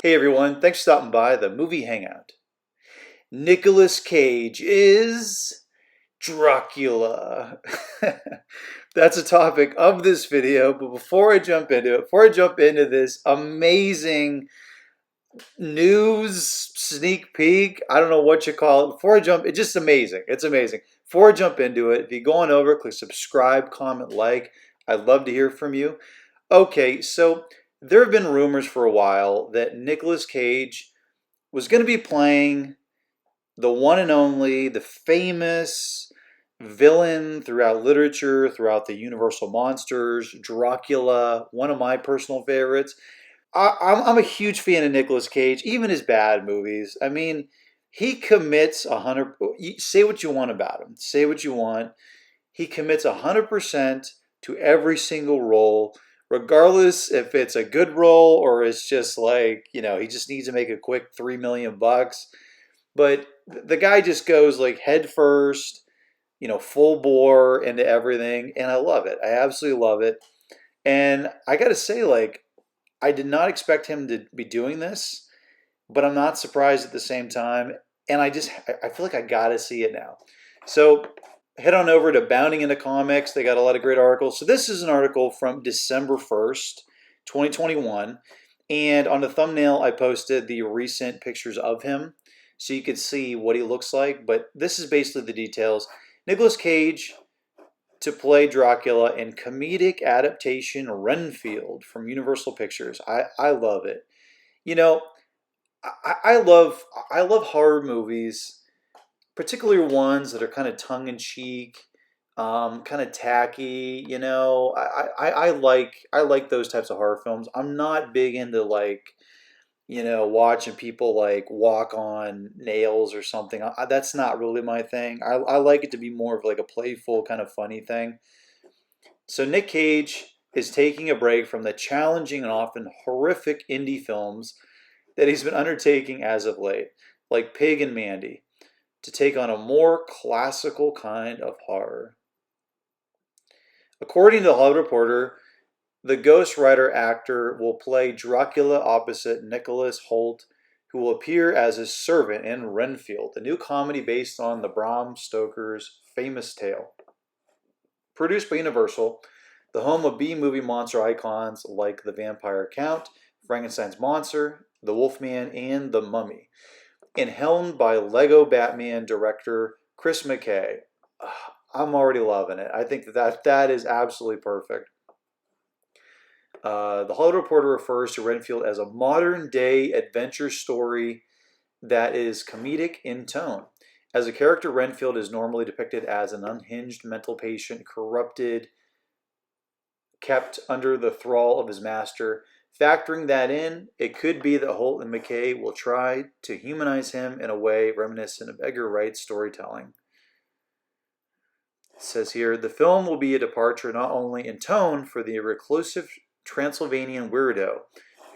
Hey everyone, thanks for stopping by the movie Hangout. Nicolas Cage is Dracula. That's a topic of this video, but before I jump into it, before I jump into this amazing news sneak peek, I don't know what you call it, before I jump, it's just amazing. It's amazing. Before I jump into it, if you go on over, click subscribe, comment, like, I'd love to hear from you. Okay, so there have been rumors for a while that Nicolas Cage was going to be playing the one and only, the famous villain throughout literature, throughout the Universal monsters, Dracula, one of my personal favorites. I'm a huge fan of Nicolas Cage, even his bad movies. I mean, he commits 100. Say what you want about him. Say what you want. He commits 100% to every single role, regardless if it's a good role or it's just like, he just needs to make a quick 3 million bucks. But the guy just goes like head first, full bore into everything. And I love it. I absolutely love it. And I got to say, like, I did not expect him to be doing this, but I'm not surprised at the same time. And I feel like I got to see it now. So head on over to Bounding into Comics. They got a lot of great articles. So this is an article from December 1st, 2021. And on the thumbnail, I posted the recent pictures of him so you could see what he looks like. But this is basically the details. Nicolas Cage to play Dracula in comedic adaptation Renfield from Universal Pictures. I love it. You know, I love horror movies, particularly ones that are kind of tongue in cheek, kind of tacky. I like those types of horror films. I'm not big into like watching people like walk on nails or something. That's not really my thing. I like it to be more of like a playful kind of funny thing. So Nick Cage is taking a break from the challenging and often horrific indie films that he's been undertaking as of late, like Pig and Mandy, to take on a more classical kind of horror. According to the Hollywood Reporter, the Ghost Rider actor will play Dracula opposite Nicholas Hoult, who will appear as his servant in Renfield, the new comedy based on the Bram Stoker's famous tale. Produced by Universal, the home of B-movie monster icons like the Vampire Count, Frankenstein's Monster, the Wolfman, and the Mummy, and helmed by Lego Batman director Chris McKay. I'm already loving it. I think that is absolutely perfect. The Hollywood Reporter refers to Renfield as a modern day adventure story that is comedic in tone. As a character, Renfield is normally depicted as an unhinged mental patient, corrupted, kept under the thrall of his master. Factoring that in, it could be that Holt and McKay will try to humanize him in a way reminiscent of Edgar Wright's storytelling. It says here, the film will be a departure not only in tone for the reclusive Transylvanian weirdo,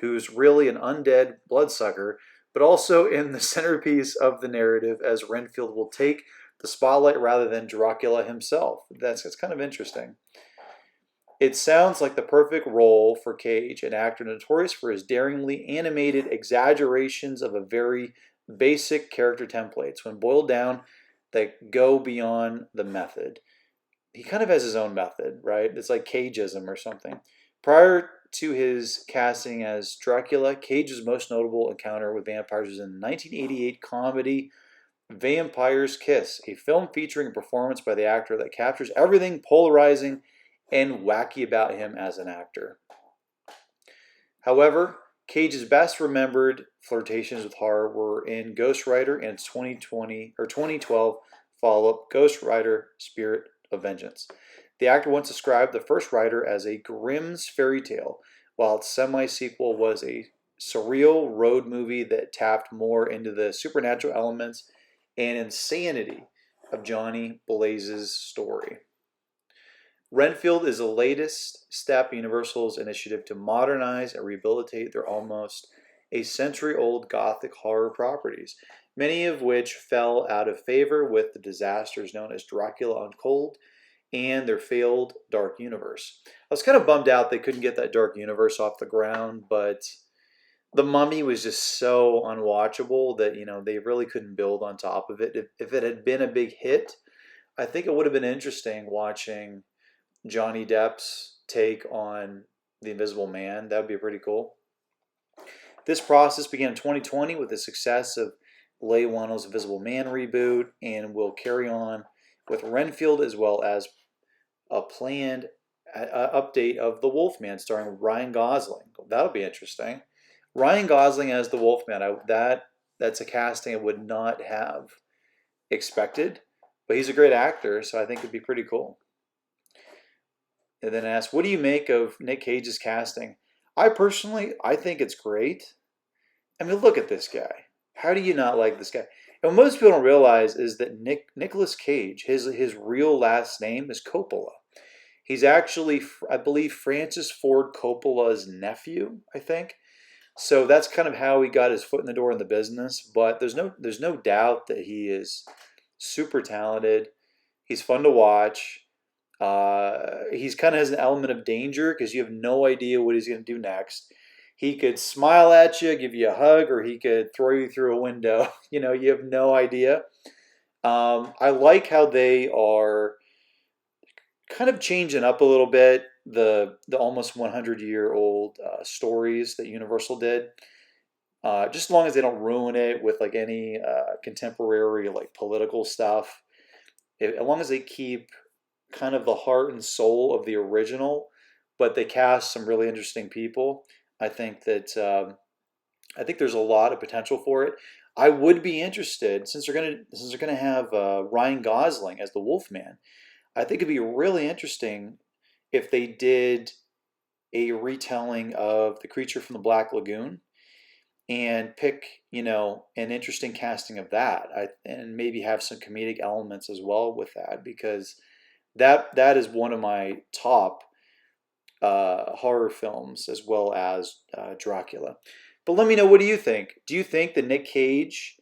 who's really an undead bloodsucker, but also in the centerpiece of the narrative, as Renfield will take the spotlight rather than Dracula himself. That's kind of interesting. It sounds like the perfect role for Cage, an actor notorious for his daringly animated exaggerations of a very basic character templates. When boiled down, that go beyond the method. He kind of has his own method, right? It's like Cageism or something. Prior to his casting as Dracula, Cage's most notable encounter with vampires was in the 1988 comedy Vampire's Kiss, a film featuring a performance by the actor that captures everything polarizing and wacky about him as an actor. However, Cage's best remembered flirtations with horror were in Ghost Rider and its 2012 follow-up Ghost Rider Spirit of Vengeance. The actor once described the first Rider as a Grimm's fairy tale, while its semi-sequel was a surreal road movie that tapped more into the supernatural elements and insanity of Johnny Blaze's story. Renfield is the latest step in Universal's initiative to modernize and rehabilitate their almost a century-old Gothic horror properties, many of which fell out of favor with the disasters known as Dracula Untold and their failed Dark Universe. I was kind of bummed out they couldn't get that Dark Universe off the ground, but The Mummy was just so unwatchable that, they really couldn't build on top of it. If it had been a big hit, I think it would have been interesting watching Johnny Depp's take on The Invisible Man. That would be pretty cool. This process began in 2020 with the success of Leigh Whannell's Invisible Man reboot and will carry on with Renfield as well as a planned update of The Wolfman starring Ryan Gosling. That'll be interesting. Ryan Gosling as the Wolfman. That's a casting I would not have expected, but he's a great actor, so I think it'd be pretty cool. And then ask, what do you make of Nick Cage's casting? I think it's great. I mean, look at this guy. How do you not like this guy? And what most people don't realize is that Nicolas Cage, his real last name is Coppola. He's actually, I believe, Francis Ford Coppola's nephew, I think. So that's kind of how he got his foot in the door in the business. But there's no doubt that he is super talented. He's fun to watch. He's kind of has an element of danger because you have no idea what he's going to do next. He could smile at you, give you a hug, or he could throw you through a window. You have no idea. I like how they are kind of changing up a little bit the almost 100-year-old stories that Universal did. Just as long as they don't ruin it with like any contemporary like political stuff. As long as they keep kind of the heart and soul of the original, but they cast some really interesting people. I think there's a lot of potential for it. I would be interested since they're gonna have Ryan Gosling as the Wolfman. I think it'd be really interesting if they did a retelling of The Creature from the Black Lagoon and pick, an interesting casting of that. And maybe have some comedic elements as well with that because that is one of my top horror films as well as Dracula. But let me know, what do you think? Do you think that Nick Cage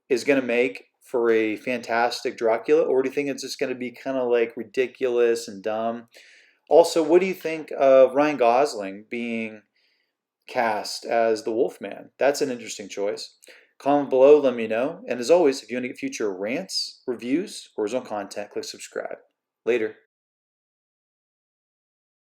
is going to make for a fantastic Dracula, or do you think it's just going to be kind of like ridiculous and dumb? Also, what do you think of Ryan Gosling being cast as the Wolfman? That's an interesting choice. Comment below, let me know. And as always, if you want to get future rants, reviews, or his own content, click subscribe. Later.